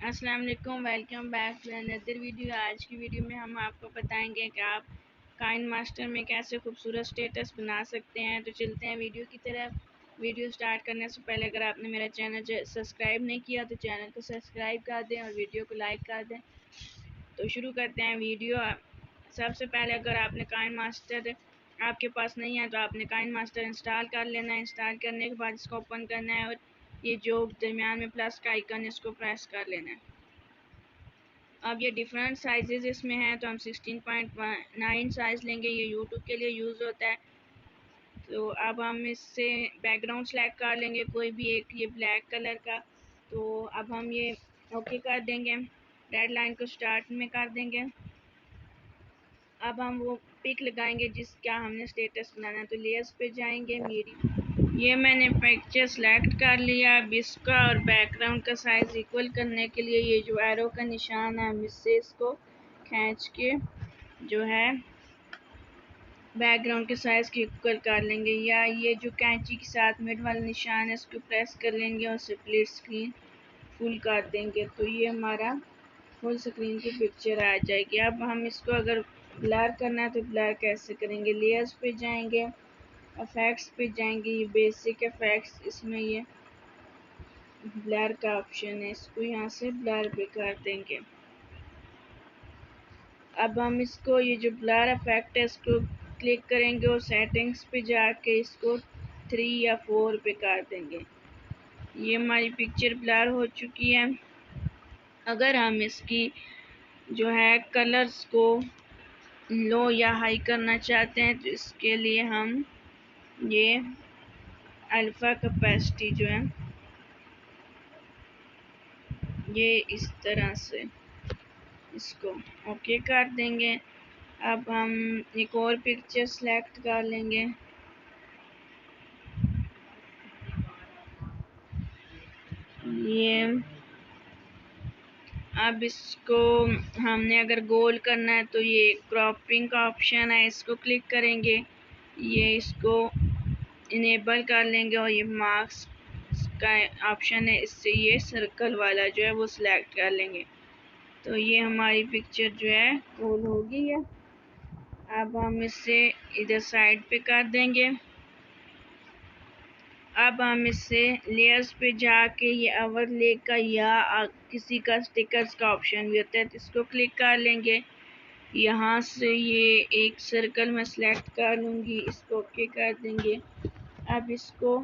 अस्सलाम वालेकुम, welcome back to another video. आज की वीडियो में हम आपको बताएंगे कि आप काइन मास्टर में कैसे खूबसूरत स्टेटस बना सकते हैं। तो चलते हैं वीडियो की तरफ। वीडियो स्टार्ट करने से पहले अगर आपने मेरा चैनल सब्सक्राइब नहीं किया तो चैनल को सब्सक्राइब कर दें और वीडियो को लाइक कर दें। तो शुरू करते हैं वीडियो। सबसे पहले अगर आपने काइन मास्टर आपके पास नहीं है तो आपने काइन मास्टर इंस्टॉल कर लेना है। इंस्टॉल करने के बाद इसको ओपन करना है और ये जो दरमियान में प्लस का आइकन है इसको प्रेस कर लेना है। अब ये डिफरेंट साइजेस इसमें हैं तो हम 16.9 साइज़ लेंगे। ये यूट्यूब के लिए यूज़ होता है। तो अब हम इससे बैकग्राउंड सेलेक्ट कर लेंगे कोई भी एक, ये ब्लैक कलर का। तो अब हम ये ओके कर देंगे। रेड लाइन को स्टार्ट में कर देंगे। अब हम वो पिक लगाएंगे जिसका हमने स्टेटस बनाना है। तो लेयर्स पे जाएंगे, ये मैंने पिक्चर सेलेक्ट कर लिया। अब इसका और बैकग्राउंड का साइज़ इक्वल करने के लिए ये जो एरो का निशान है हम इससे इसको खींच के जो है बैकग्राउंड के साइज़ के इक्वल कर लेंगे, या ये जो कैंची के साथ मिड वाला निशान है इसको प्रेस कर लेंगे और स्प्लिट स्क्रीन फुल कर देंगे। तो ये हमारा फुल स्क्रीन की पिक्चर आ जाएगी। अब हम इसको अगर ब्लर करना है तो ब्लर कैसे करेंगे, लेयर्स पे जाएंगे, इफेक्ट्स पे जाएंगे, ये बेसिक इफेक्ट्स, इसमें ये ब्लर का ऑप्शन है, इसको यहाँ से ब्लर पे कर देंगे। अब हम इसको ये जो ब्लर इफेक्ट है इसको क्लिक करेंगे और सेटिंग्स पे जाके इसको 3 या 4 पे कर देंगे। ये हमारी पिक्चर ब्लर हो चुकी है। अगर हम इसकी जो है कलर्स को लो या हाई करना चाहते हैं तो इसके लिए हम ये अल्फ़ा कैपेसिटी जो है ये इस तरह से इसको ओके कर देंगे। अब हम एक और पिक्चर सेलेक्ट कर लेंगे। ये अब इसको हमने अगर गोल करना है तो ये क्रॉपिंग का ऑप्शन है, इसको क्लिक करेंगे, ये इसको इनेबल कर लेंगे और ये मार्क्स का ऑप्शन है, इससे ये सर्कल वाला जो है वो सिलेक्ट कर लेंगे। तो ये हमारी पिक्चर जो है गोल हो गई है। अब हम इसे इधर साइड पे कर देंगे। अब हम इससे लेयर्स पे जाके ये ओवरले का या किसी का स्टिकर्स का ऑप्शन भी होता है तो इसको क्लिक कर लेंगे। यहाँ से ये एक सर्कल में सेलेक्ट कर लूँगी, इसको ओके कर देंगे। अब इसको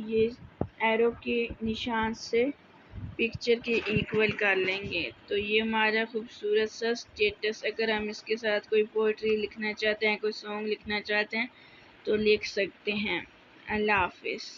ये एरो के निशान से पिक्चर के इक्वल कर लेंगे। तो ये हमारा खूबसूरत सा स्टेटस, अगर हम इसके साथ कोई पोइट्री लिखना चाहते हैं, कोई सॉन्ग लिखना चाहते हैं तो लिख सकते हैं। अल्लाह हाफिज़।